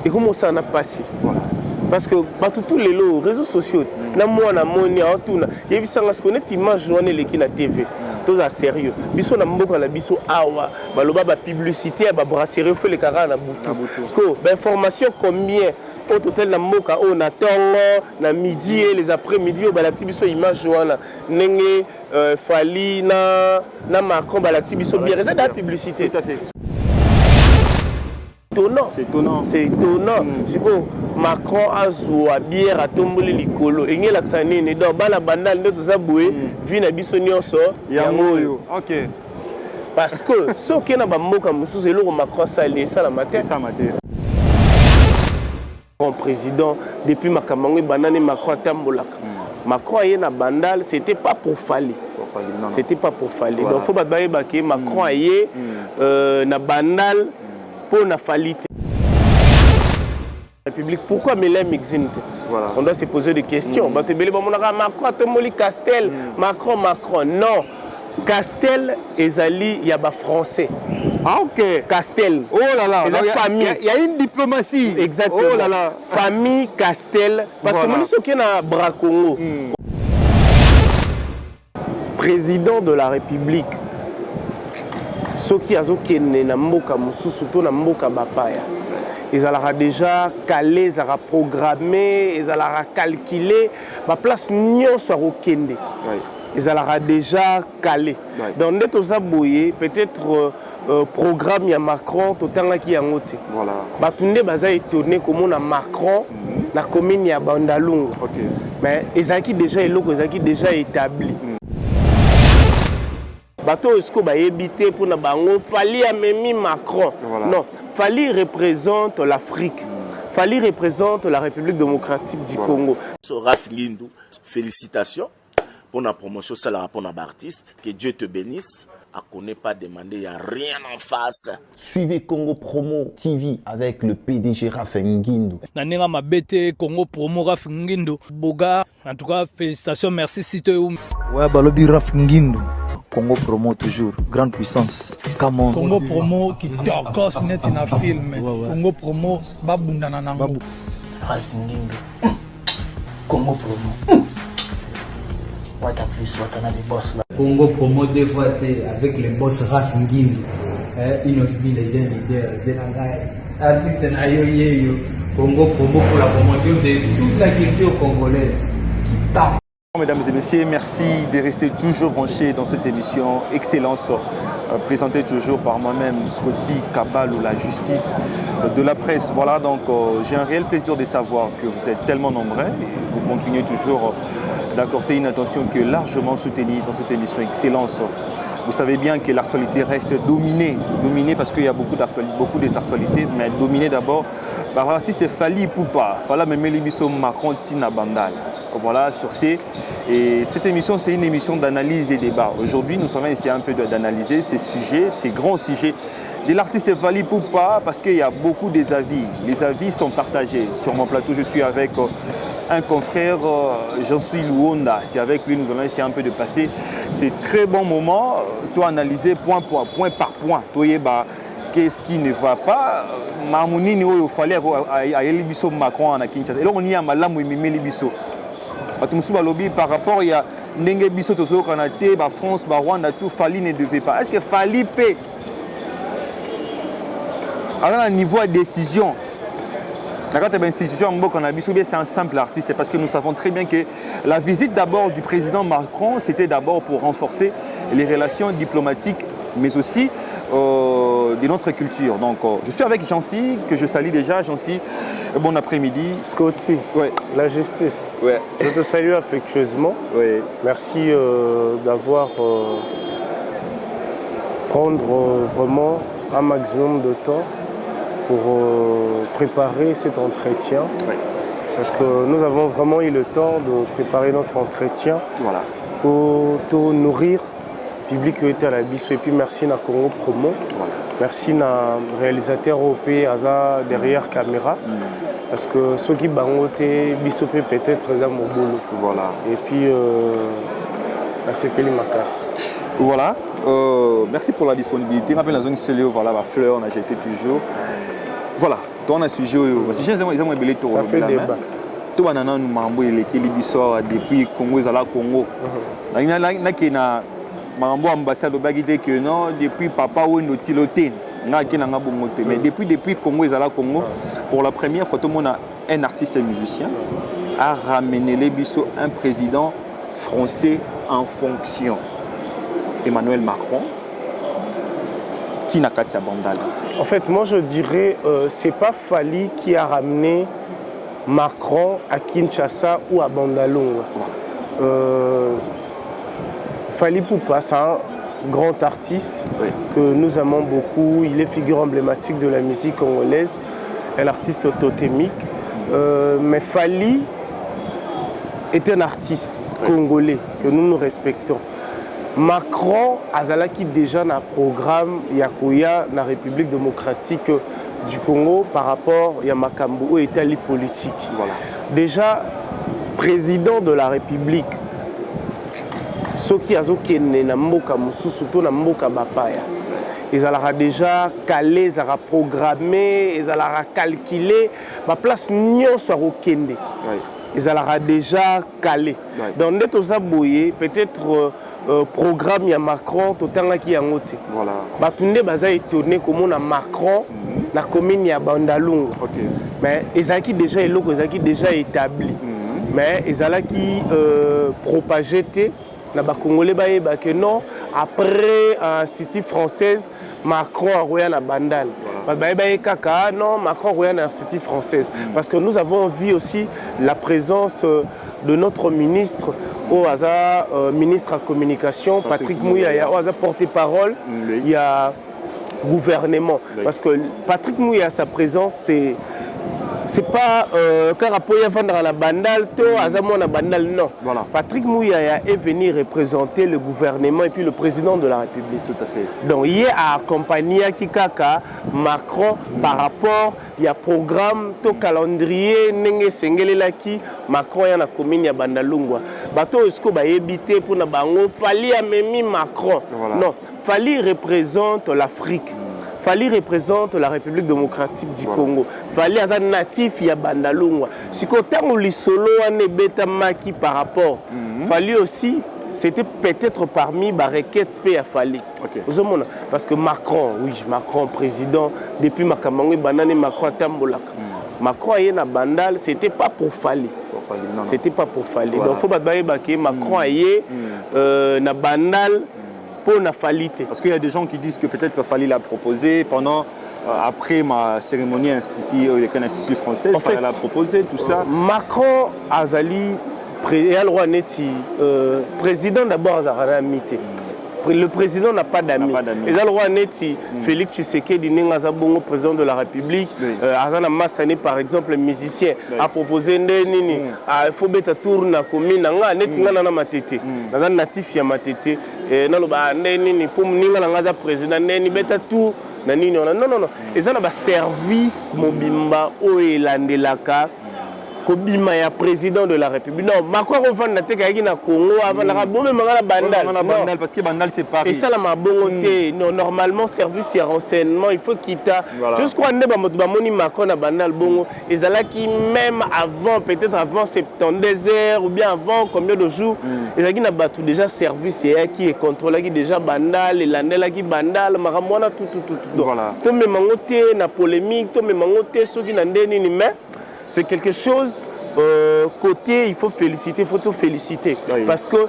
et comment ça n'a passé. Parce que tous les réseaux sociaux, na moi na moni a tout na yebi sanga se connaître image journée l'équipe na TV. Tout à sérieux. Biso na mboka na biso awa baloba ba publicité ba brasserie fait les carats na butu. Parce que ba information combien au total na mboka on attend na midi et les après-midi au balati biso image journée nenge Fali na Macron balati biso bien ça la publicité. Tout à fait. C'est étonnant. C'est étonnant. Macron a joué à bière à tomboli likolo. Et il a que né dans bala bandal de tout aboué vi na biso nyonso yango. OK. Parce que ce qui na ba moka musu c'est le Macron salé ça la matière. Ça matière. Mon président depuis Makamango banane Macron tambolaka. Macron est na bandal, c'était pas pour Fali. C'était pas pour Fali. Donc faut pas bailler Macron est na bandal pour na Fali. République, pourquoi Mélène Mixinte? Voilà. On doit se poser des questions. Macron, Castel, Macron. Non. Castel et Zali, il y a des Français. Ah, ok. Castel. Oh là là. Il y a une diplomatie. Exactement. Oh là là. Famille Castel. Parce que nous sommes à Bracongo. Président de la République. Ceux qui ont été surtout dans Mboka Bapaya. Ils ont déjà calé, ils ont programmé, ils ont calculé. Ma place n'y soit au Kende. Ils ont déjà calé. Donc, nous avons peut-être programme à Macron, tout le temps qui a noté. Voilà. Tout le monde est étonné comment Macron, la commune à Bandalung. Mais ils ont déjà établi. Bateau est-ce qu'on va éviter pour nous Fali a mis Macron. Non. Fali représente l'Afrique. Fali représente la République démocratique du Congo. Raf Ngindou, félicitations pour la promotion, c'est la rapport d'artiste. Que Dieu te bénisse. À connaît pas demander, il n'y a rien en face. Suivez Congo Promo TV avec le PDG Raf Ngindou. Nanenga mabete Congo Promo Raf Ngindou. Boga, en tout cas, félicitations, merci Sito. Ouais, balobi Raf Ngindou. Congo Promo toujours, grande puissance. Come Congo Promo qui t'orcos net in a film. Congo Promo, babunda nanango. Raf Ngindou. Congo Promo. What a plus, what another boss là. Congo Promo deux fois avec le boss Raf Ngindou. Il offre les jeunes leaders de la guerre. Artiste Nayo Congo Promo pour la promotion de toute la culture congolaise. Qui tape. Mesdames et messieurs, merci de rester toujours branchés dans cette émission Excellence, présentée toujours par moi-même, Scotty Kabal ou la justice de la presse. Voilà, donc j'ai un réel plaisir de savoir que vous êtes tellement nombreux et vous continuez toujours d'accorder une attention que largement soutenue dans cette émission Excellence. Vous savez bien que l'actualité reste dominée parce qu'il y a beaucoup des actualités, mais dominée d'abord par l'artiste Fali Poupa, Fala Memelibiso Macron Tina Bandal. Voilà, sur ces. Et cette émission, c'est une émission d'analyse et débat. Aujourd'hui, nous allons essayer un peu d'analyser ces sujets, ces grands sujets de l'artiste Fali Poupa, parce qu'il y a beaucoup des avis. Les avis sont partagés. Sur mon plateau, je suis avec un confrère, Jean-Louis Luonda. C'est avec lui que nous allons essayer un peu de passer ces très bons moments, toi analyser point par point. Qu'est-ce qui ne va pas? Mamouni, il fallait à Elibiso Macron à Kinshasa. Et là, on y a Malamou et Mimelibiso. Par rapport à Nenge Bisso Tozo Kanate, France, Rwanda, tout Fali ne devait pas. Est-ce que Fali peut avoir un niveau de décision? C'est un simple artiste parce que nous savons très bien que la visite d'abord du président Macron, c'était d'abord pour renforcer les relations diplomatiques, mais aussi de notre culture. Donc, je suis avec Jancy, que je salue déjà. Jancy, bon après-midi. Scotty, ouais. La justice. Ouais. Je te salue affectueusement. Ouais. Merci d'avoir prendre vraiment un maximum de temps pour préparer cet entretien. Ouais. Parce que nous avons vraiment eu le temps de préparer notre entretien. Voilà. Pour te nourrir. Public était à la biso et puis merci na Congo Promo. Voilà. Merci na réalisateur OP Aza derrière caméra. Parce que ceux qui bangote biso peut-être les mon boulot. Voilà. Et puis la CPL Makas. Voilà. Merci pour la disponibilité. Rappelle la zone Célio, voilà la fleur, on a jeté toujours. Voilà. on a sujet parce que ils ont belé ça fait débat. Tout banana nous mambo il est l'histoire depuis Congo à la Congo. Na qui na mambo ambassade au bagité que non depuis papa ou notiloté na qui na bongoté mais depuis Congo à la Congo pour la première fois tout le monde a un artiste et musicien a ramené les bisso un président français en fonction. Emmanuel Macron. Tina Katia Bandala. En fait, moi je dirais, c'est pas Fally qui a ramené Macron à Kinshasa ou à Bandalunga. Fally Ipupa, c'est un grand artiste que nous aimons beaucoup. Il est figure emblématique de la musique congolaise, un artiste totémique. Mais Fally est un artiste congolais que nous respectons. Macron azalaki déjà dans le programme Yakuya dans la République démocratique du Congo par rapport à Makambo au État politique. Voilà. Déjà, président de la République, soki azokene na mboka mususu to na mboka bapaya. Ils allaient déjà calé, ils allaient programmé, ils allaient calculé, ma place n'y soit au Kende. Ils allaient déjà calé. Donc, net aux aboyés, peut-être programme ya Macron totanga ki yango te. Voilà. Batunde baza étonné comment na Macron na commune ya Bandalunga. OK. Mais ezaki déjà eloko ezaki déjà établi. Mais ezalaki propagé te na ba congolais ba que non après institut française Macron a roya na Bandal. Kaka non Macron roya na institut française parce que nous avons vu aussi la présence de notre ministre au hasard ministre en communication Patrick Mouya, au hasard porte-parole il y a gouvernement parce que Patrick Mouya sa présence c'est pas Karapoya vendre à la Bandal, to Azamo na Bandal, non. Voilà. Patrick Mouya est venu représenter le gouvernement et puis le président de la République. Tout à fait. Donc il a accompagné Kikaka Macron par rapport il y a programme to calendrier nenge sengele laki Macron ya na commune ya Bandalungwa. Bato esko ba yebité pour na bango Fally amemi Macron. Voilà. Non, Fally représente l'Afrique. Fally représente la République démocratique du Congo. Fally est un natif ya Bandalungwa. Si kotango lisolo ane beta maki par rapport. Fally aussi c'était peut-être parmi les requêtes à Fally. Okay. Parce que Macron, oui, Macron président depuis Makamangwe banane Macron tambolaka. Macron est na Bandal, c'était pas pour Fally. C'était pas pour Fally. Voilà. Donc faut pas que Macron est na Bandal. Parce qu'il y a des gens qui disent que peut-être Fally l'a proposé pendant, après ma cérémonie institut français, en fait, Fally l'a proposé, tout ça. Macron Azali, président d'abord Azarana Mité. Le président n'a pas d'amis. Félix Tshisekedi, président de la République, Azana Mastane par exemple, musicien, a proposé il faut mettre tour na commune, na matete, na natif ya matete, na loba neni pour ninga na président neni beta tour na nini non non. Et ça na ba service mobimba o elandelaka. Kobima ya président de la République. Non, Macron revend na teka na Congo avant la bombe mangala Bandal parce que Bandal c'est Paris. Et ça la mabongoté. Non, normalement service et renseignement, il faut quitter. Jusqu'à ne ba moni Macron na Bandal bongo et ça là qui même avant peut-être avant 72 heures ou bien avant combien de jours et ça qui na batu déjà service et qui est contrôlé qui déjà Bandal et l'andela qui Bandal maramona tout. Voilà. To me mangoté na polémique, to me mangoté ceux qui n'andeni ni mais c'est quelque chose côté il faut féliciter, il faut tout féliciter parce que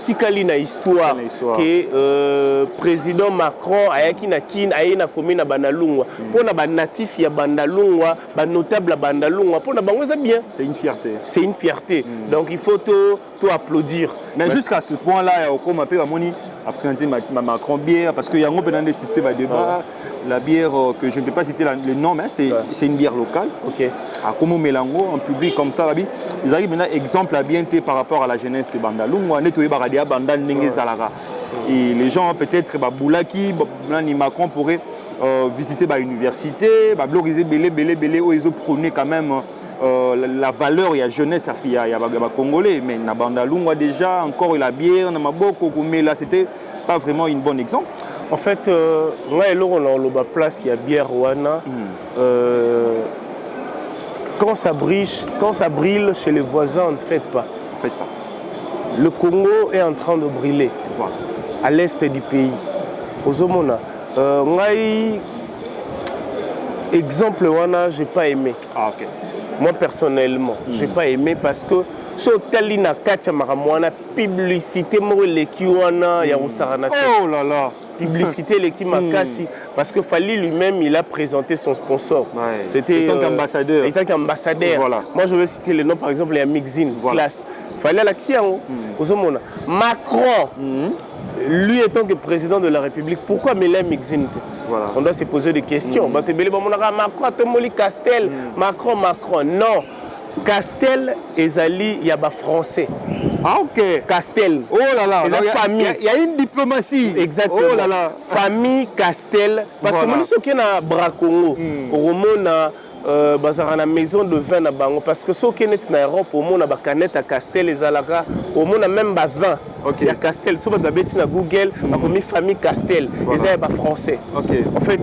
tikali na histoire que président Macron ayaki na kin aye na commune na Bandalungwa pour na ba natif ya Bandalungwa ba notable Bandalungwa pour na bango c'est bien, c'est une fierté. C'est une fierté. Donc il faut tout applaudir. Mais jusqu'à ce point-là comme un peu Amoni a présenté ma Macron bière parce qu'il y a un peu des systèmes à débat. La bière que je ne peux pas citer le nom, mais c'est une bière locale. Ok. À Como Melango, en public comme ça, ils arrivent maintenant exemple à bien par rapport à la jeunesse de Bandalungwa, nettoyer Baradia, Bandal, Nengue, Zalara. Et les gens peut-être Boulaki, Macron pourrait visiter l'université, valoriser Belé, où ils ont prôné quand même la valeur, il y a jeunesse, il y a Congolais, mais na Bandalungwa déjà, encore la bière, na Maboko, mais là c'était pas vraiment un bon exemple. En fait, moi et Laurent, on a place, il y a bière Wana. Quand ça brille chez les voisins, on ne fête pas. Faites pas. Le Congo est en train de brûler Voilà. à l'est du pays. Aux Omona. Exemple Wana, je n'ai pas aimé. Ah, ok. Moi personnellement, je n'ai pas aimé parce que sur Talina Katia Maramwana, publicité Moreleki Wana, Yarusarana. Oh là là. Publicité l'équipe Makassi parce que Fali lui-même il a présenté son sponsor. Ouais. C'était en tant qu'ambassadeur. En tant qu'ambassadeur. Voilà. Moi je vais citer le nom par exemple il y a Mixine, Voilà. classe. Fallait à l'action. Macron, lui étant que président de la République, pourquoi Mélène Mixine? Voilà. On doit se poser des questions. Macron, Castel, Macron, non. Castel et Zali, il y a des Français. Ah, ok. Castel. Oh là là. Il y a une diplomatie. Exactement. Oh là là. Famille Castel. Parce Voilà. que moi, je suis à Bracongo. Au Romona, na maison de vin na bango. Parce que ceux qui sont en Europe, au monde, il y a à Castel et Zalaga. Au monde, même des vins. Il y a Castel. Si vous avez sur Google, il y a famille Castel. Ils sont français. Ok. En fait,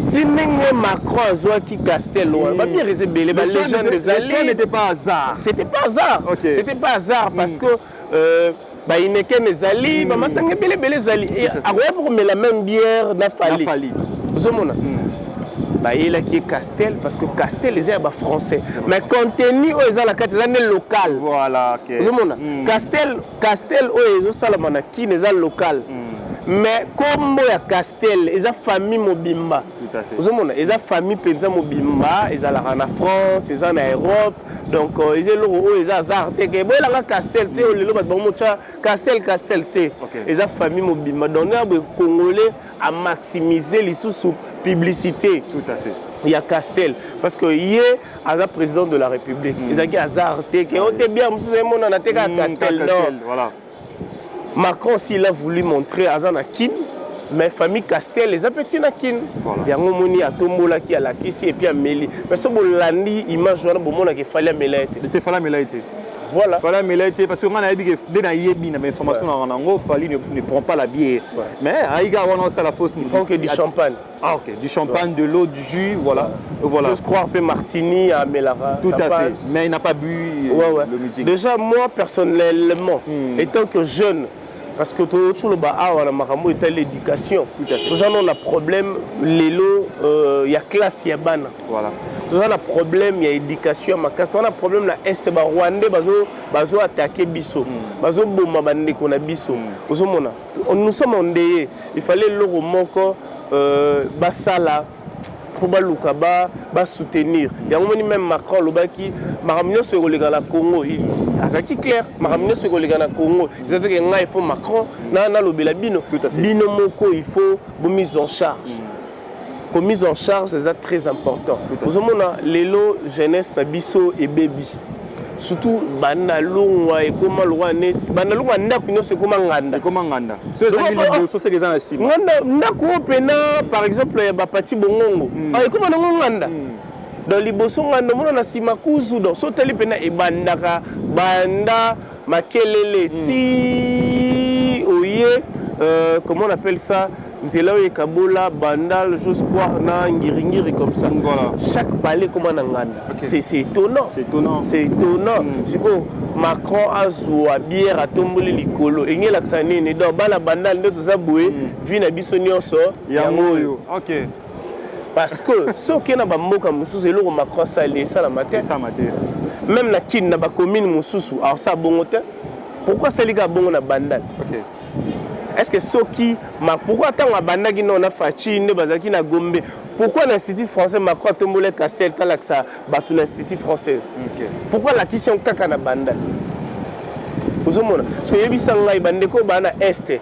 si Macron a joué qui Castel, bien réservé. Les jeunes des alliés n'était pas hasard. C'était pas hasard. Okay. C'était pas hasard parce que il n'est qu'un des alliés. Maman sang les alliés. Et après pour la même bière n'a fallu. Vous avez il a qui est Castel parce que Castel les est français. Mais contenu aux la carte les local. Voilà. Ok. Vous avez Castel aux salamana qui les a local. Mais comme il y a Castel, ils ont famille Mobimba. Tout à fait. Vous avez ils ont famille Penza Mobimba, ils ont en France, ils ont en Europe. Donc ils ont Azar. Ils ont Castel, Castel, ils ont famille Mobimba. Donc les Congolais à maximiser les sous-publicité. Tout à fait. Il y a Castel. Parce que hier, il président de la République. Ils ont dit Azar. On est bien, on a Castel. Voilà. Macron, s'il a voulu montrer Azana Kin, mais famille Castel, les appétits na Kin. Il y a un moni à Tombola qui a la Kissi et puis à Méli. Mais ce bolandi, image, il fallait à Mélaïté. Il fallait à Mélaïté. Voilà. Il fallait à Mélaïté parce que quand on a dit que dès l'information en Ango, Fali ne prend pas la bière. Mais Aïga, on a la fausse. Il prend que du champagne. Ah, ok. Du champagne, de l'eau, du jus, voilà. J'ose croire que Martini à Mélara. Tout à fait. Mais il n'a pas bu le meeting. Déjà, moi, personnellement, étant que jeune, parce que tout le monde est l'éducation. Nous avons un problème, il y a classe, il y a ban. Voilà. Nous avons un problème, il y a éducation. Nous avons un problème, l'Est, les Rwandais, ils ont attaqué Bisso. Ils ont bombardé Bisso. Nous sommes endeuillés. Il fallait le remoko, Basala. Pour soutenir. Il y a un moment même Macron, qui Maramino se relega na Congo. C'est clair. Maramino se relega na Congo. C'est-à-dire qu'il faut Macron, Bino. Bino Moko, il faut une mise en charge. Comme mise en charge, c'est très important. Nous avons les lots jeunesse, Bisso et baby. Surtout banalungwa et comment le roi net banalungwa ndakuno c'est comment nganda c'est nganda par exemple ya bapati bongongo et comment nganda dans liboso nganda mona na sima kuzu do so tali pena e bandaka banda makelele ti oye comment on appelle ça Nzela et Kabola, Bandal, j'ose croire, Ngiri comme ça. Voilà. Chaque palais comme un Nganda. C'est étonnant. C'est étonnant. C'est étonnant. C'est que Macron a joué à bière à tomber les colos. Et il y a l'accès dans Bala Bandal, nous avons boué, vina bisonnion sort. Yamoyo. Ok. Parce que ce qui est dans Bamoka Moussou, c'est là où Macron s'allie, ça la matière. Ça matière. Même la Kin n'a pas commune Moussou, alors ça bon. Pourquoi c'est les gars bon à Bandal? Ok. Est-ce que ceux qui pourquoi tant à Bandagi non a Fachi ne bazaki na Gombe pourquoi l'institut français Macron a tombé Castel Talaxa battu l'institut français pourquoi la question kaka na Bandal vous avez parce que yebisanga ibandeko bana est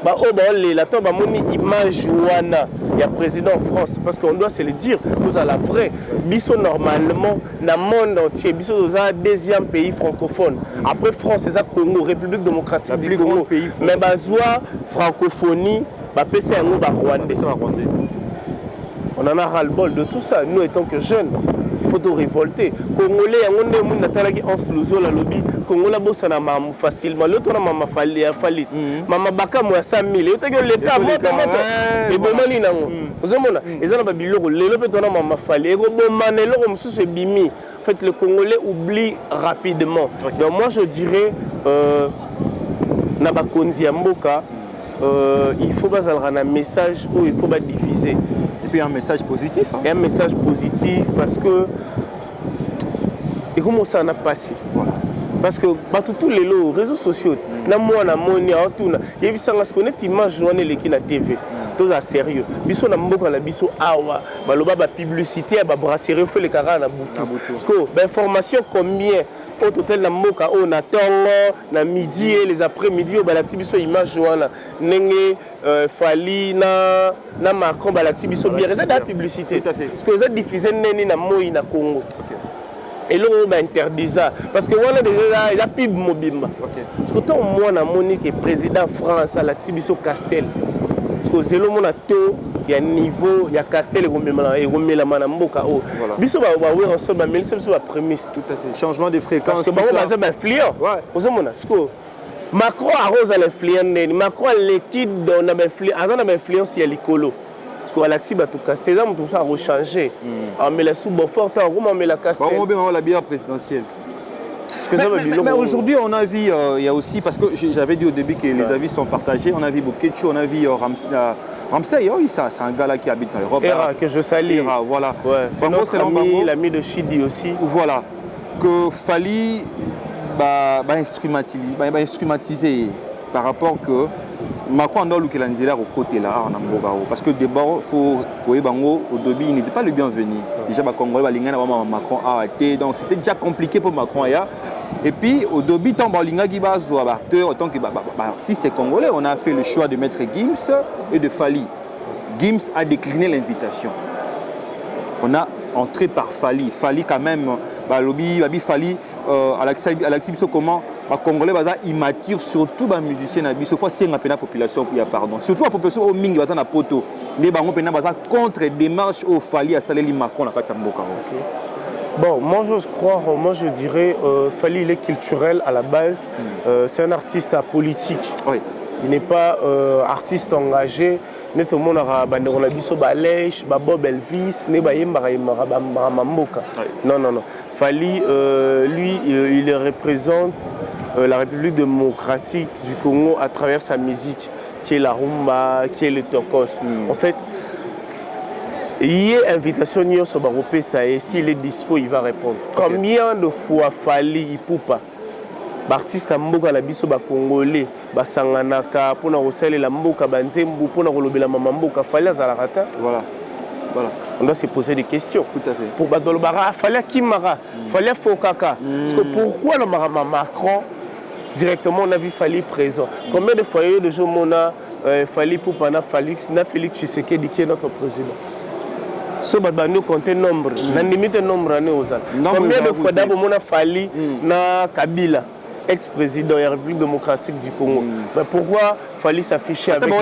ba oba la to ba moni image wana ya président en France parce qu'on doit se le dire nous à la vraie biso normalement dans le monde entier biso dans un deuxième pays francophone après France c'est ça Congo République démocratique du Congo mais bazwa francophonie ba PC ngo ba Rwandais on en a ras-le-bol de tout ça nous étant que jeunes il faut tout révolter Congolais yango nde mun natalaki en sluzo la lobby Congolais bossa na maman facilement. L'autre na maman falit. Maman baka mo 100 000. Et que l'état moto. Et bon mani nango. Vous avez ils ont biloko. Les lope to na maman falit. Et bon mané loko mususu bimi. En fait, le Congolais oublie rapidement. Donc moi je dirais na bakonzi ya mboka il faut pas avoir un message où il faut pas diffuser. Et puis un message positif. Hein. Et un message positif parce que et comment ça n'a passé. Voilà. Parce que tous les réseaux sociaux, na moi na moni autour, il y a ça parce que net image journée l'équipe na TV. Tout ça sérieux. Biso na mboka na biso awa, baloba ba publicité ba brasserie fait les carats na butu. Parce que information combien au total na mboka on attend na midi et les après-midi au balati biso image wana nenge fali na Macron balati biso bien ça la publicité. Parce que ça diffusé neni na moi na Congo. Et là on interdit ça parce que voilà déjà il y a pub mobimba. Parce que tant moi na Monique est président France à la Tibiso Castel. Parce que zélo mon ato il y a niveau il y a Castel et Romela Manamboka oh. Biso ba ouais ensemble mais c'est la prémisse tout à fait. Changement de fréquence. Parce que ba ça ba influent. Vous savez parce que Macron arrose l'influence Macron l'équipe on a influence il y a l'écolo. Parce que Alexis Batou Castel, tout ça a rechangé. On met la sous fort, on met la Castel. On met la bière présidentielle. Mais aujourd'hui, on a vu, il y a aussi, parce que j'avais dit au début que les avis sont partagés, on a vu Bokechu, on a vu Ramsey, oui, c'est un gars là qui habite en Europe. Era, que je salue. Era, voilà. Ouais, c'est notre ami, l'ami de Chidi aussi. Voilà. Que Fali instrumentaliser par rapport que Macron doit le calendrier au côté là en Amboga parce que d'abord faut bango au début il n'était pas le bienvenu. Déjà les Congolais balingana Macron a été donc c'était déjà compliqué pour Macron et puis au début tant balinga qui va jouer acteur autant que artiste congolais on a fait le choix de mettre Gims et de Fali. Gims a décliné l'invitation. On a entré par Fali. Fali quand même lobby Fali Alexis Biso comment les Congolais ils m'attirent surtout les musiciens na biso fois c'est la population pour pardon surtout la population au mingi baza na poto les bango pena baza contre démarche au Fali à saleli Macron na kati mboka. Bon, moi je dirais Fali il est culturel à la base. C'est un artiste politique. Oui. Il n'est pas artiste engagé. Tout le monde a bandé biso balèche, Bob Elvis, ne ba yemba mboka. Non. Fali, lui, il représente la République démocratique du Congo à travers sa musique, qui est la rumba, qui est le tokos. En fait, il y a invitation sur Baropé, ça et s'il est dispo, il va répondre. Combien de fois Fali, il peut pas artiste mboka la biso ba congolais ba sanganaka pona rosele la mboka banzembu pona kolobela mama mboka Fali azalaka. Voilà. On doit se poser des questions. Tout à fait. Pour Badolobara, Fali Kimara, Fali Fokaka. Parce que pourquoi le Macron directement on a vu Fali présent. Combien de foyers de jours on a Fali pour pendant Félix Tshisekedi qui est notre président. Ce nous compter nombre, na limite nombre année aux ans. Combien de fois d'abord on a Fali na Kabila, ex-président de la République démocratique du Congo. Mais pourquoi Fali s'afficher avec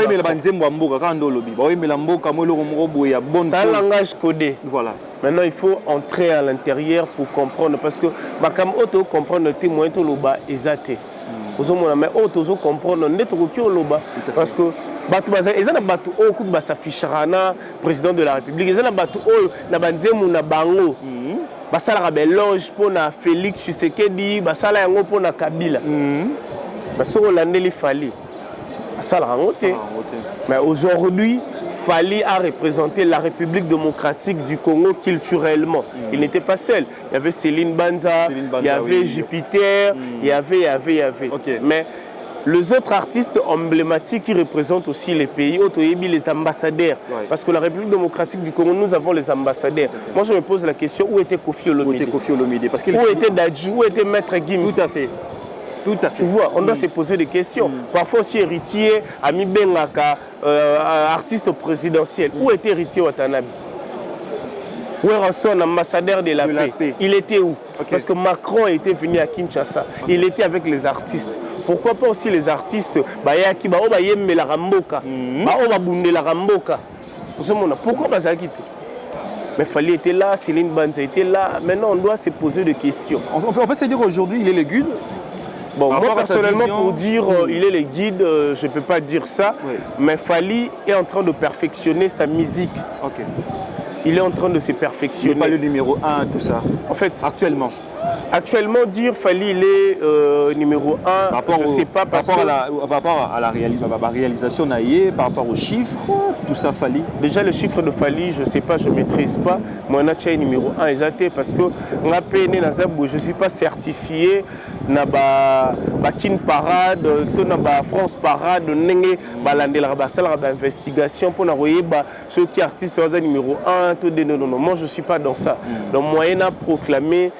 c'est un langage codé. Voilà. Maintenant, il faut entrer à l'intérieur pour comprendre. Parce que Makam Oto comprendre le témoin de l'Oba est athée. Vous avez Oto comprendre l'Oba. Parce que ils ont battu au coup de s'affichera président de la République. Ils ont battu au Nabanzemu Nabango. Basala Beloge pour na Félix Tshisekedi, basala yango pour na Kabila. Baso Holandais Fali. Basala rangote. Mais aujourd'hui, Fali a représenté la République démocratique du Congo culturellement. Il n'était pas seul. Il y avait Céline Banza, il y avait Jupiter, il y avait. Okay. Mais les autres artistes emblématiques qui représentent aussi les pays, les ambassadeurs. Ouais. Parce que la République démocratique du Congo, nous avons les ambassadeurs. Moi, je me pose la question, où était Kofi Olomide? Où était Dadju? Où était Maître Gims? Tout à fait. Tu vois, on doit se poser des questions. Parfois aussi héritier, Ami Bengaka, artiste présidentiel. Où était héritier Watanabe? Où est son ambassadeur de la paix? Il était où? Parce que Macron était venu à Kinshasa. Il était avec les artistes. Pourquoi pas aussi les artistes pourquoi pas ça quitté? Mais Fali était là, Céline Banza était là. Maintenant, on doit se poser des questions. On peut se dire qu'aujourd'hui, il est le guide. Bon, Par moi rapport à sa personnellement, vision, pour dire il est le guide, je ne peux pas dire ça. Oui. Mais Fally est en train de perfectionner sa musique. Ok. Il est en train de se Il n'est perfectionner. pas le numéro 1, tout ça. En fait, Actuellement, dire Fally, il est numéro 1, je ne sais pas parce par que... rapport à la réalisation, par rapport aux chiffres, tout ça, Fally. Déjà, le chiffre de Fally, je ne sais pas, je ne maîtrise pas. Moi, je suis numéro 1 exact parce que je ne suis pas certifié na Kin Parade, na France Parade, investigation pour ceux qui artistes numéro 1. Non, moi, je ne suis pas dans ça. Donc, moi, je proclamé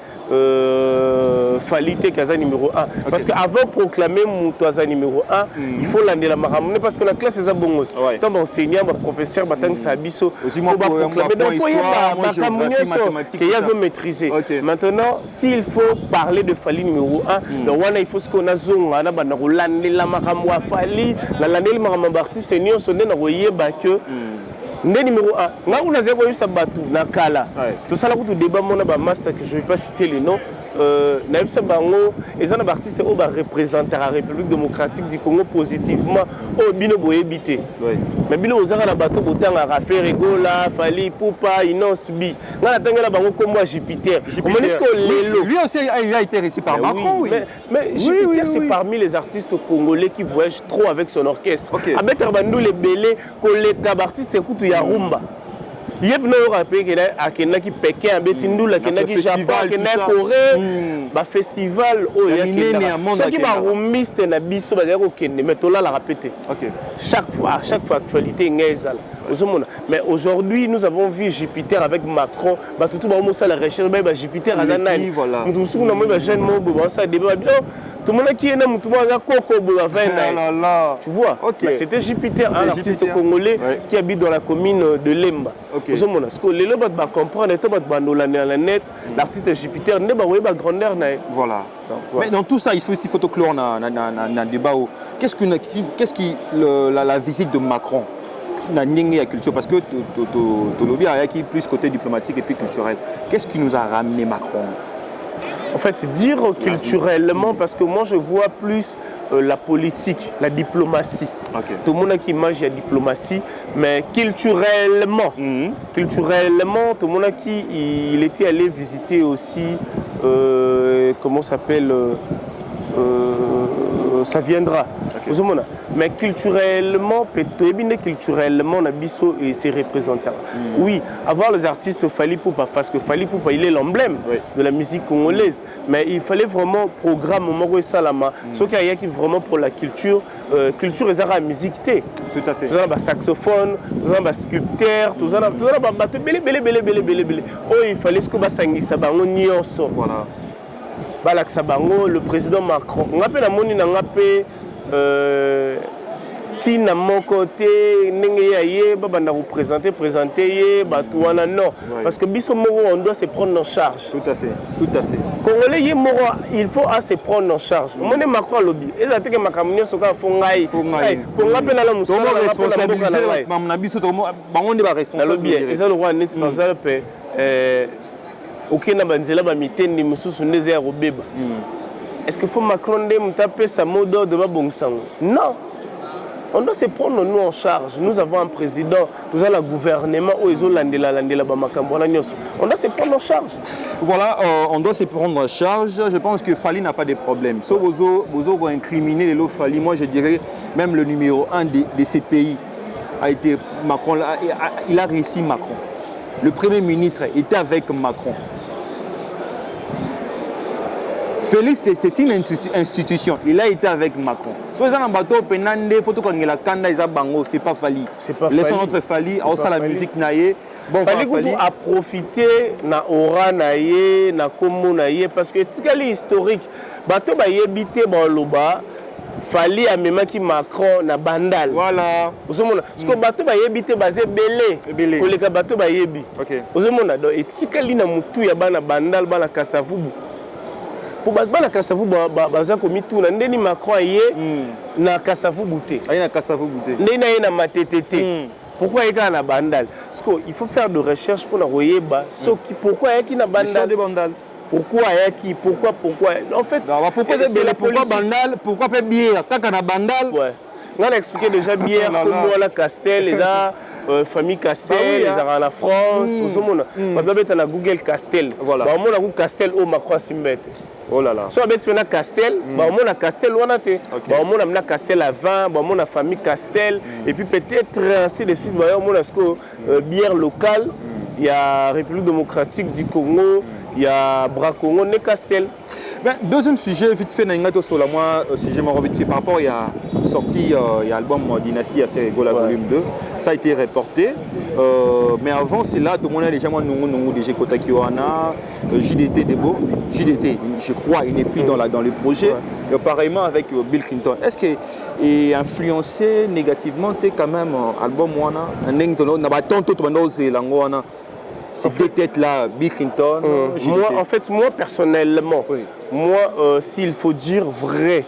Fally Kaza numéro 1. Okay. Parce qu'avant de proclamer Moutaza numéro 1, il faut l'amener la maramone parce que la classe est à bon. Tant d'enseignants, de professeurs, de sabiso, aussi moi pour proclamer. Donc il faut y avoir maîtriser. Maintenant, s'il faut parler de Fally numéro 1, il faut ce qu'on a zonga, na bana rolande la maramwa Fally, la l'année maramwa artiste et nous sonner na royer que Né numéro 1, nga una zeko yisa batu na kala. Tout ça là pour tout débat mon ba master que je vais pas citer les noms. Na yisa bango et un artiste au ba représenter la République démocratique du Congo positivement au bino boyebité. Mais bino ozaka na bato botanga Raphaël Regola, Fally Poupa, Inos Bi. Nga na tanga bango comme Jupiter. Lui aussi il a été reçu par Macron, oui. Mais Jupiter c'est parmi les artistes congolais qui voyagent trop avec son orchestre. Avec Bandou les belé koleka artiste écoute ya rumba. Yep no rappé que akena ki Pékin abeti ndula kena ki Japon kena Corée ba festival o ya kena. Ce qui va rumiste na biso ba ko kende mais to là la répéter. Chaque fois actualité ngezala. Mais aujourd'hui nous avons vu Jupiter avec Macron ba tout ba la recherche ba Jupiter azanani. Nous tous na moi ba jeune mo ba ça débat. Tout le monde qui est là, tout le monde a coco. Tu vois, c'était Jupiter, un artiste congolais qui habite dans la commune de Lemba. Parce que les gens vont comprendre, l'artiste Jupiter n'est pas grandeur. Voilà. Mais dans tout ça, il faut aussi photoclore dans un débat. Qu'est-ce que la visite de Macron na la culture, parce que tu lobby a qui plus côté diplomatique et puis culturel. Qu'est-ce qui nous a ramené Macron? En fait, c'est dire culturellement, parce que moi je vois plus la politique, la diplomatie. Tout le monde qui mange la diplomatie, mais culturellement, tout le monde qui il était allé visiter aussi, comment ça s'appelle, ça viendra. Mais culturellement, culturellement, et ses représentants. Oui, avoir les artistes Fally Poupa, parce que Fally Poupa, il est l'emblème de la musique congolaise. Mais il fallait vraiment programme Moro Salama. Ce qui est vraiment pour la culture, culture et la musique. Tout à fait. Tout ça, le saxophone, tout ça, le sculpteur, tout ça, il fallait ce que ça voilà. Le président Macron. On appelle la monnaie, on appelle si na mon côté présenter non parce que biso moro on doit se prendre en charge. Tout à fait. Congolais il faut se prendre en charge. Mon Macron lobby et ça que makamuni soka fongai pour ngapela la musala responsabiliser na biso to bango ne ba responsable et ça le roi n'est pas OK na banzela ba mitendi mususu ndeze ya robeba. Est-ce qu'il faut Macron de taper sa mot d'ordre de Babongsango? Non. On doit se prendre nous en charge. Nous avons un président, nous avons un gouvernement où ils ont landela on doit se prendre en charge. Voilà, on doit se prendre en charge. Je pense que Fally n'a pas de problème. Sauf vous avez incriminé les Fally. Moi, je dirais même le numéro 1 de ces pays a été Macron. Il a réussi Macron. Le Premier ministre était avec Macron. Félix, c'est une institution. Il a été avec Macron. Si vous avez un bateau, c'est pas Fally. Laissons notre Fally, à la musique naïe. Fally a profité na aura naïe, na komo naïe, parce que c'est historique. Bateau ba yebité ba loba. Fally a même qui Macron na bandal. Voilà. Parce que bateau ba yebité basé belé. Pour les bateau ba yebi. OK. Vous mona donc etikali na mutu ya bana bandal bana kasavubu. Pour bana kasavubu baza komi tuna ndeni Macron yé na kasavubu te. Ayi na kasavubu te. Ndeni na matetete. Pourquoi il y a bandal? Parce qu'il faut faire de recherche pour la royeba. Pourquoi il y a bandal? De bandal. pourquoi ayaki, pourquoi en fait pourquoi bandal, pourquoi pas bière kaka na bandal. Ouais. On a expliqué déjà bière comme moi la Castel, les famille Castel, les à la France, tout le monde. On va mettre na Google Castel. Voilà. Bah on a Google Castel au Macron Simbet. Oh là là. Soit mettre na Castel, bah on a Castel on a té. Bah on a na Castel à vin, bah on a famille Castel et puis peut-être ainsi de suite. Bah on a ce que bière locale, il y a République démocratique du Congo, il y a Bracongo, né Castel. Ben, deuxième sujet, vite fait, sur la moi, sujet par rapport, il y a sorti, il y a l'album Dynasty a fait Rigola volume 2, ça a été reporté, mais avant c'est là, tout le monde a déjà déjà Kota Kiwana, JDT Debo, JDT, je crois, il n'est plus dans le projet, et pareillement avec Bill Clinton. Est-ce qu'il est influencé négativement, quand même, album Wana, c'est peut-être là, Bill Clinton. Moi personnellement, s'il faut dire vrai,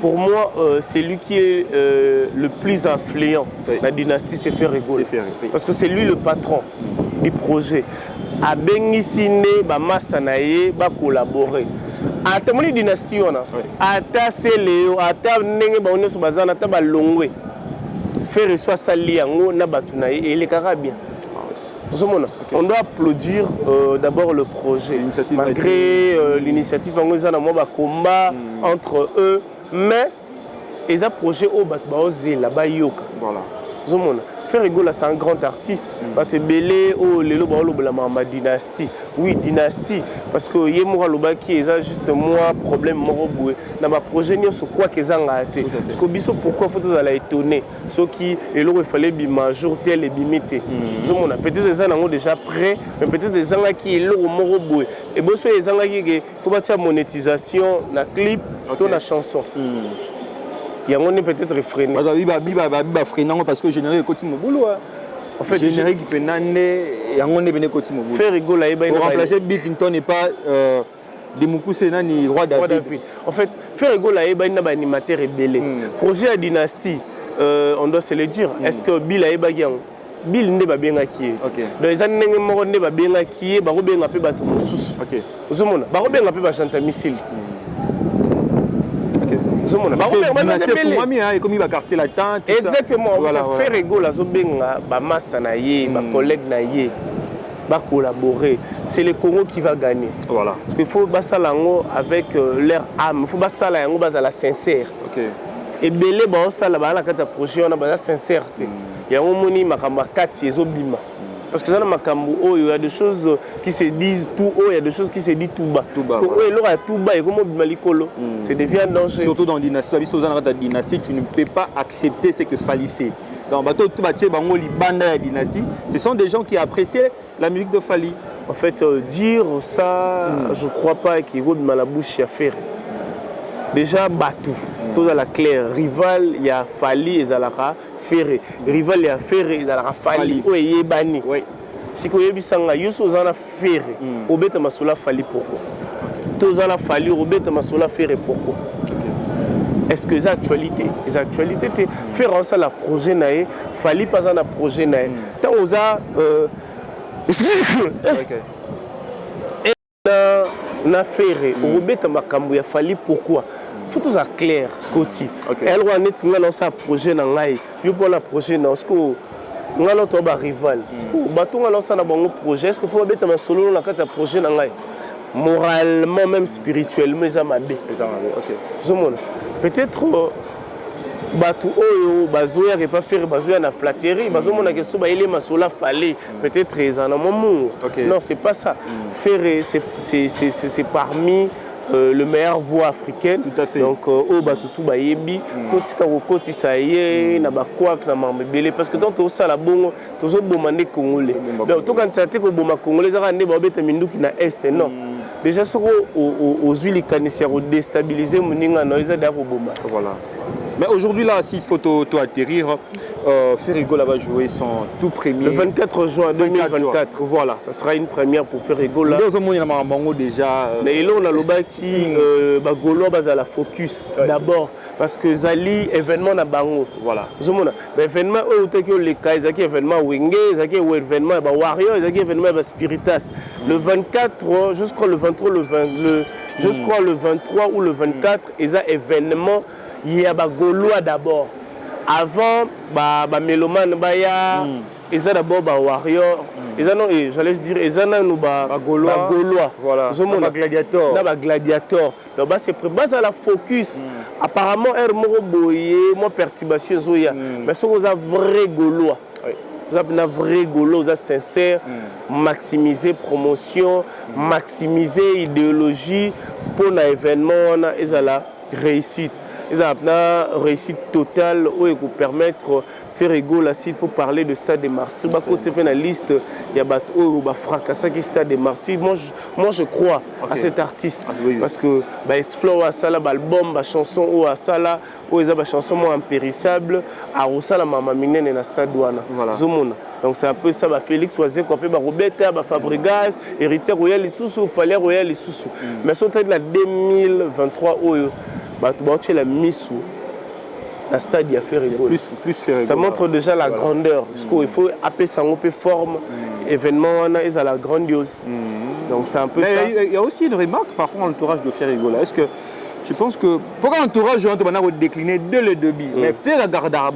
pour moi, c'est lui qui est le plus influent. La dynastie s'est fait rigoler. Parce que c'est lui le patron du projet. A Bengisine, Mastanaye, va collaborer. À ta dynastie, à ta Céléo, à ta Nenge, à ta Balongwe, faire soit sali yango na batunaye et les carabins. On doit applaudir d'abord le projet, malgré l'initiative, il y a un combat entre eux, mais ils ont un projet au Batbaozi, là-bas, Yoka. Voilà. Ferrigola, c'est un grand artiste. Batebele, oh, Lelo Baolo, Dynastie. Oui, Dynastie. Parce que Yemura Lobaki, ils ont juste moi, problème, Moroboué. Dans ma projet, il y a quoi qu'ils ont raté. Parce que Bisso, pourquoi faut-il aller étonner? Ceux qui, il fallait bima, jour tel et bimité. Peut-être des gens sont déjà prêts, mais peut-être des gens qui sont là, Moroboué. Et bon, les gens qui faut battre la monétisation, la clip, dans la chanson. Il y a peut-être refréné. Parce que générique est mon boulot. En fait, générique qui peut naner et on est venu côté mon boulot. Faire rigoler. Pour remplacer Bill Clinton n'est pas des Moukoussena ni Roi David. En fait, faire rigoler, il y a un animateur rebelle. Projet à dynastie, on doit se le dire. Est-ce que Bill a bien Bill n'est pas bien acquis. Dans les années où on n'est pas bien acquis, il y a un peu de sous. Vous avez un peu de chanter missile. Exactement. Faire rigoler, collègue collaborer. C'est le Congo qui va gagner. Voilà. Parce qu'il faut passer avec leur âme. Il faut passer à la sincère. Et belé ça là la carte projet on a sincérité. Il y a un moni makamba 4 ezobima. Parce que ça il y a des choses qui se disent tout haut, il y a des choses qui se disent tout bas. Parce que tout bas et comme c'est devient dangereux. Surtout dans la dynastie, tu ne peux pas accepter ce que Fali fait. Dans la dynastie, ce sont des gens qui appréciaient la musique de Fali. En fait, dire ça, je ne crois pas qu'il y ait de la bouche à faire. Déjà, Batou, tout à la claire, rival, il y a Fali et Zalaka. Ferré. Rival et Ferré, il a Fali. Oui, Bani. Si vous avez Sanga, vous avez Ferré. Vous avez Masoula Fali pourquoi? Vous avez Fali, vous avez Masoula Ferré pourquoi? Est-ce que les actualités, faire ça la projet naé, Fali pas un projet naé. Tant vous avez na Ferré, vous avez Makambu Fali pourquoi? Faut tout ça clair, Scotty. Elle va lancer un projet dans l'ail. Il faut un projet dans ce que nous allons tomber rival. Bateau va lancer un projet. Est-ce qu'il faut mettre un solo dans un projet dans l'ail? Moralement, même spirituellement, ça m'a bien. Peut-être bateau bazoya n'est pas faire bazoya na flatterie. Bateau mon question il est masola fallait peut-être ils en ont amour. Non, c'est pas ça. Faire c'est parmi le meilleur voix africaine. Tout à fait. Donc au batutu bayebi tout ce qu'on côté ça y est na bakwa na mambele parce que donc tout ça la bongo toujours bomandé congolais. Donc tout quand ça te ko boma congolais ça ne ba beta minduki na est non. Déjà sur aux huiles canisières déstabiliser moninga no isa da ko boma. Voilà. Mais aujourd'hui, là, s'il faut atterrir, Ferrigola va jouer son tout premier. Le 24 juin 2024. Voilà. Ça sera une première pour Ferrigola. Deux hommes, il y a déjà. Mais là, on a le bas qui Gaulois base à la focus d'abord. Parce que Zali, événement na bango. Voilà. Événement, les cas, ils ont événement Wenge, ils ont événement Warrior, ils ont événement Spiritas. Le 24, jusqu'au le 23, je crois le 23 ou le 24, ils ont événement. Il y a des Gaulois d'abord. Avant, Méloman, ils ont d'abord des Warriors. J'allais dire, ils ont des Gaulois. Voilà. Des gladiators. Des gladiators. Donc, c'est à la focus. Apparemment, moi, perturbation, mais ce sont des vrais Gaulois. Vous avez un vrai Gaulois, vous êtes sincère, maximiser promotion, maximiser idéologie pour un événement, et la réussite. Ils ont une réussite totale où ils vous permettre Ferrigola, s'il faut parler de Stade des Martyrs. C'est une liste, il y a des fracassés qui Stade des Martyrs. Moi, je crois à cet artiste. Parce que Explore à ça, l'album, la chanson ou à ça, où ils ont des chansons impérissables, à Rosala, Mama Minen et la Stade Douana. Donc c'est un peu ça, Félix Oisé, Roberta, Fabregas, Héritier Royal Issoussou, Falaire Royal Issoussou. Mais c'est en 2023 où tu as la mise la stade à Ferrigola. Ça montre déjà la grandeur. Parce qu'il faut appeler ça un peu forme, événement, ils ont la grandiose. Donc c'est un peu ça. Il y a aussi une remarque par rapport à l'entourage de Ferrigola. Est-ce que tu penses que pourquoi l'entourage doit décliner dès le début, mais faire la garde à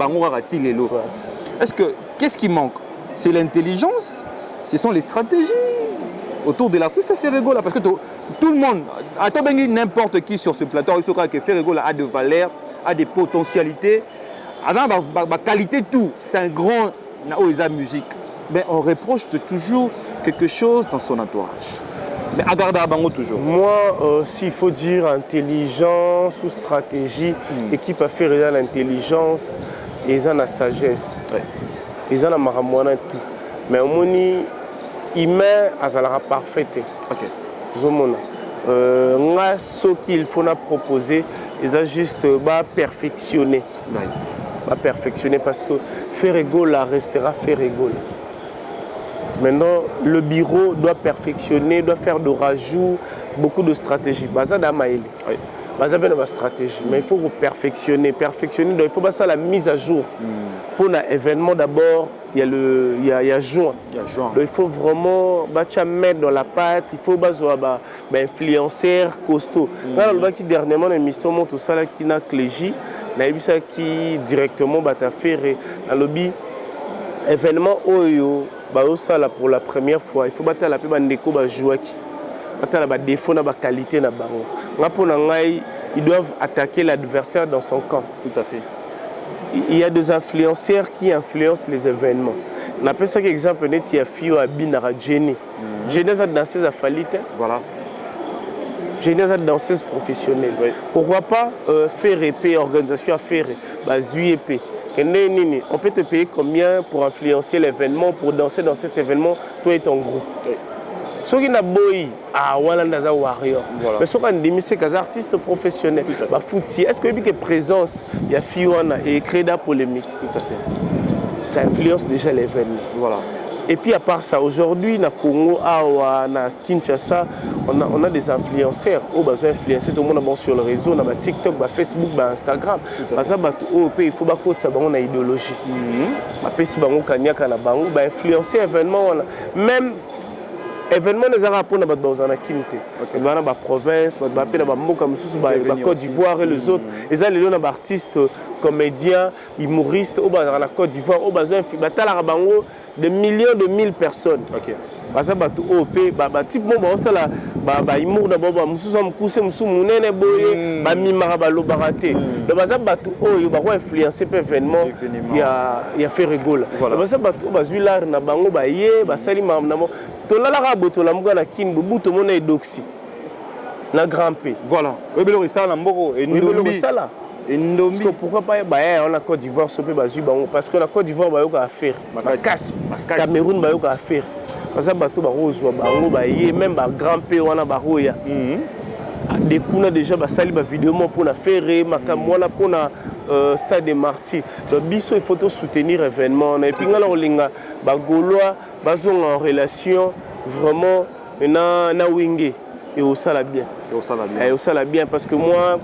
est-ce que qu'est-ce qui manque? C'est l'intelligence, ce sont les stratégies autour de l'artiste Ferrigola. Parce que tout le monde, n'importe qui sur ce plateau, il faut que Ferrigola a de valeur, a des potentialités, a la qualité, tout. C'est un grand musique. Mais on reproche toujours quelque chose dans son entourage. Mais à garder à Bango toujours. Moi, s'il faut dire intelligence ou stratégie, l'équipe a fait l'intelligence et ils ont la sagesse. Ils ont la maramouana et tout. Mais au moins, humain, azalera parfaite. Ce qu'il faut proposer, ils ont juste perfectionner. Perfectionner parce que Ferrigola restera Ferrigola. Maintenant, le bureau doit perfectionner, doit faire de rajouts, beaucoup de stratégies. Bazada Maïli. Bazada une stratégie, mais il faut perfectionner. Perfectionner, donc il faut passer à la mise à jour. Pour un événement d'abord, il y a juin. Donc il faut vraiment mettre dans la pâte, il faut influenceur costaud. Là, le dernièrement, l'émission montre tout ça qui n'a que les J, qui directement va faire dans le lobby événement Oyo. Pour la première fois, il faut battre la paix bandeko ba jouaki. Battre la défaut na ba qualité na bango. Ils doivent attaquer l'adversaire dans son camp. Tout à fait. Il y a des influenceurs qui influencent les événements. On appelle ça exemple net il y a Fio Abinara Jenny. Jenny est danseuse à Falite. Voilà. Jenny est danseuse professionnelle. Pourquoi pas faire épée organisation à faire ZUEP. On peut te payer combien pour influencer l'événement, pour danser dans cet événement, toi et ton groupe. Ce qui n'a boy, Walanda Warrior. Mais ce qu'on dit, c'est des artistes professionnels. Est-ce qu'il y a une présence, il y a Fiona et créer de la polémique? Tout à fait. Ça influence déjà l'événement. Voilà. Et puis à part ça, aujourd'hui, dans le Congo, à Kinshasa, on a des influenceurs. On a influencé tout le monde sur le réseau, dans TikTok, Facebook, Instagram. Parce que il faut que une idéologie. Si on a influencer l'événement, même événement des Arabes pour dans la Kinté. Dans la province, dans la Côte d'Ivoire et les autres. Ils ont des artistes, comédiens, humoristes, dans la Côte d'Ivoire, des millions de mille personnes. Parce que typiquement humour d'abord mususu mukuse musu munene boye ba mimara ba lobaraté. Le bazabatu oyo ba influencer pe événement ya Ferrigola. Le bazabatu bazui l'art na bango ba ye ba sali mam na mo to la la boto la muga na kimbu buto mona edoxi na grand P. Voilà. Ebelo risala mboko et ndombi sala. Parce que pourquoi pas on a Côte d'Ivoire sope bazui bango parce que la Côte d'Ivoire ba yo ka faire. Makasi. Cameroun ba yo ka faire. Parce que bateau barozwa bango ba yé même ba grand P wana baroya. Des kuna déjà ba sali ba vidéo pour na faire makamwana pour na Stade des Martyrs. Donc biso il faut soutenir l'événement. Et puis ngala olinga ba Gaulois bazong en relation vraiment na wingé et au sala bien. Et au sala bien parce que moi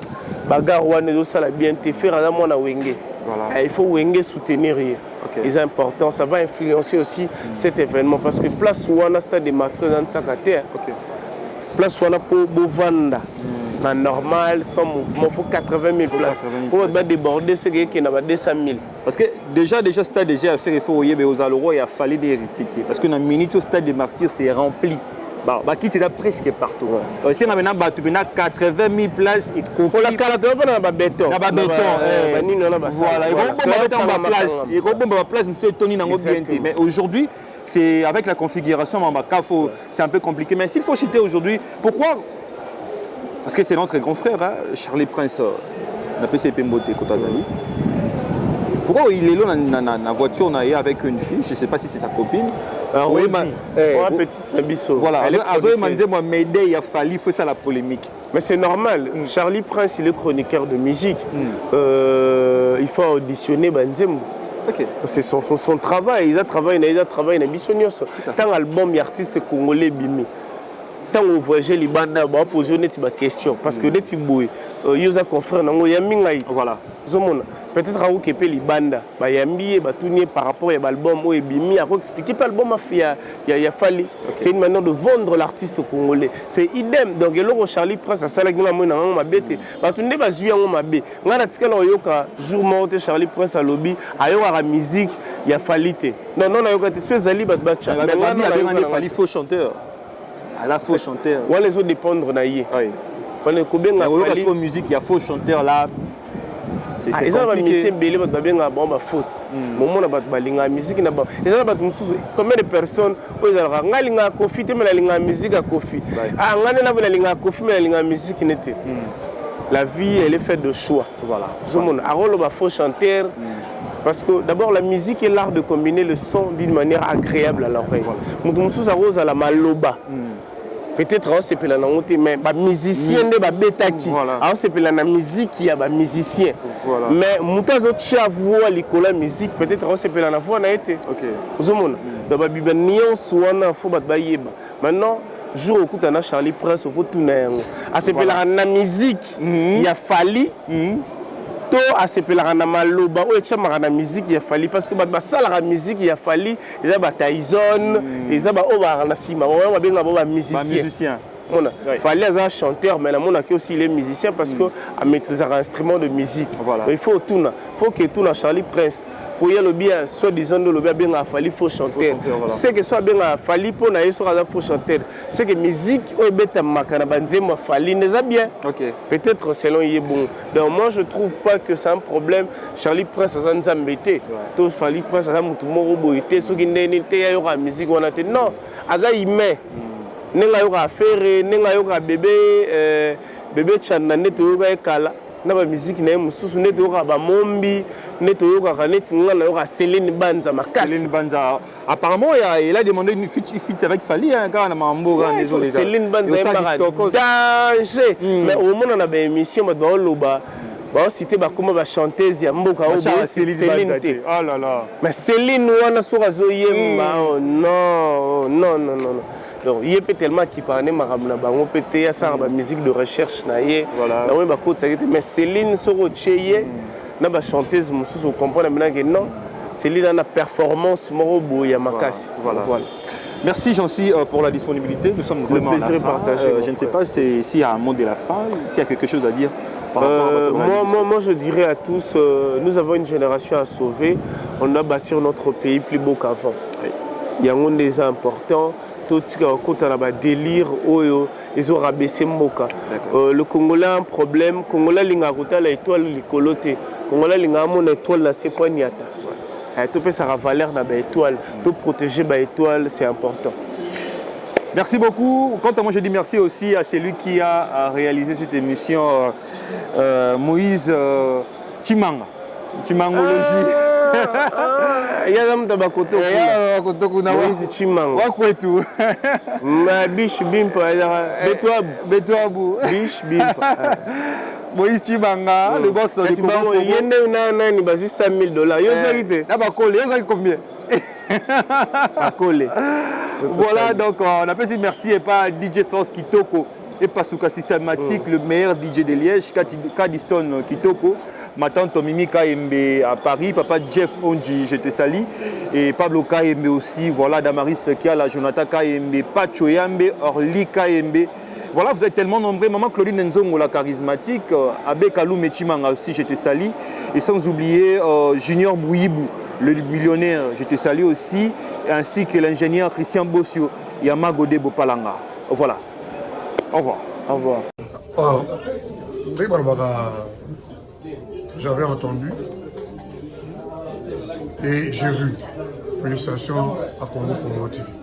bagarre wana au sala bien te faire à moi na wingé. Voilà. Il faut wingé soutenir. Okay. C'est important, ça va influencer aussi cet événement parce que place wana Stade des Martyrs dans Tsakate. OK. Place wana pour Bovanda. Normal, sans mouvement, il faut 80 000 places. Pour déborder, c'est qu'il y a 200 000. Parce que déjà, stade déjà à faire, il faut y aux Aloro, il a fallu des récits. Parce que dans minute au Stade des Martyrs, c'est rempli. Bah, qui est presque partout. Si on a maintenant 80 000 places, il faut pour la carte, on a béton. On a béton. Voilà, il faut mettre place. Il faut mettre place, monsieur Tony n'a bien. Mais aujourd'hui, c'est avec la configuration, c'est un peu compliqué. Mais s'il faut citer aujourd'hui, pourquoi? Parce que c'est notre grand frère, hein, Charlie Prince, on appelle ça Pembote Kotazali. Pourquoi il est là dans la voiture avec une fille? Je ne sais pas si c'est sa copine. Oui, petite Sabiso. Voilà, il a fallu faire ça la polémique. Mais c'est normal. Charlie Prince, il est chroniqueur de musique. Il faut auditionner Banzem. Okay. C'est son travail. Il a travaillé dans Bissonios. Tant album, artiste congolais bimi. Tant on voyage les bandes, on va poser des questions. Parce que les tiboués, ils ont confrère, il y a mingaït. Voilà. Peut-être à vous qui peut les bandes, il y a mis par rapport à l'album où il bimi, à expliquer pas l'album il y a fallu. C'est une manière de vendre l'artiste congolais. C'est idem. Donc il y a Charlie Prince à Salah Gina Mona on m'a bête. Bah tu n'es pas joué on m'a bête. On a dit que là yoka jour mort Charlie Prince à lobby, à la musique, il y a fallu. Non yoka tu es Zali bat batcha. Il a fallu faux chanteur. À la faux chanteur. On les autres dépendre naïe. Oui. On est combien à la musique, il y a faux chanteur là. C'est compliqué. Combien de personnes la vie elle est faite de choix. Voilà. Faut chanter parce que d'abord la musique est l'art de combiner le son d'une manière agréable à l'oreille. Peut-être c'est pour la mais musicien de bétaki. C'est pour la musique qui a musicien. Mais mutazo tia voix la musique peut-être c'est pour la voix na été. OK. Zomona. Donc ba bibanion soana faut ba bayeba. Maintenant jour au coup Charlie Prince faut tout na yango. C'est pour la musique il y a fallu to asepelaka na maloba oyo etiamaka na musique ya fali parce que bato basalaka musique ya fali eza Tyson eza oyo balaka na nsima oyo babenga bo bamusicien mona fali aza chanteur mais namonaki aussi il est musicien parce que amaîtrisaka instrument de musique. Il faut tuna faut que tuna Charlie Prince pour y aller bien soit disant de l'obia bien fali faut chanter c'est que soit bien fali pour na yeso kaza faut chanter c'est que musique au beta makana banzema fali neza bien. OK. Peut-être selon y est bon. Donc moi je trouve pas que c'est un problème. Charlie Prince ça nous embêté tout fali Prince ça mutu moko boité so ki ndeni te ya yoka musique on a te non aza ime nenga yoka faire nenga yoka bébé chana neto yoka ekala na ba musique na mususu neto yoka ba mombi neto yoka kaneti ngana yoka Céline Banza makasi. Céline Banza apparemment il a demandé une feat avec Fali quand na mambo ga désolé Céline Banza est danger mais au moins on a ba émission ba loba ba cité ba comme ba chanteuse ya mboka o Céline. Oh là là. Mais Céline wana sura zo yemba non. Donc il y a tellement qui parlait maramna bango pété ya ça ba musique de recherche na yé na oui ba côté mais Céline soro cheye na ba chanteuse mususu comprendre maintenant que non Céline a une performance morobo ya makasi. Voilà. Merci Jean-Cy pour la disponibilité. Nous sommes vraiment à la fin. Je ne sais pas s'il y a un mot de la fin, s'il y a quelque chose à dire par rapport à votre moi je dirais à tous nous avons une génération à sauver. On doit bâtir notre pays plus beau qu'avant. Il y a un des importants. Tout ce qui est délire, ils ont rabaissé Moka. Le Congolais a un problème. Le Congolais a l'étoile, le Congolais a une étoile dans ses poignata. Tout peut ça valeur dans l'étoile. Tout protéger l'étoile, c'est important. Merci beaucoup. Quant à moi, je dis merci aussi à celui qui a réalisé cette émission, Moïse Chimanga. Chimangologie. Il y a un tabakoto. Moïse Chimanga. Wakwetu. Ma biche bimpa. Betouabou. Biche bimpa. Moïse Chibanga, le boss de Congo Promo. Il y a un $5 000. Combien? Voilà, donc on appelle ici merci et pas DJ Force Kitoko et Pasuka Systematique, le meilleur DJ de Liège, Kadiston Kitoko, ma tante Mimi Kaembe à Paris, papa Jeff Onji, je te salue, et Pablo Kaembe aussi, voilà, Damaris Kiala, Jonathan Kaembe, Pacho Yambe, Orly Kaembe. Voilà, vous êtes tellement nombreux. Maman Claudine Nzongo, la charismatique, Abe Kalou Mechimanga aussi, je te salue, et sans oublier Junior Bouibou, le millionnaire, je te salue aussi, ainsi que l'ingénieur Christian Bossio, Yamago Debo Palanga. Voilà. Au revoir. Au revoir. J'avais entendu et j'ai vu. Félicitations à Congo Promo TV.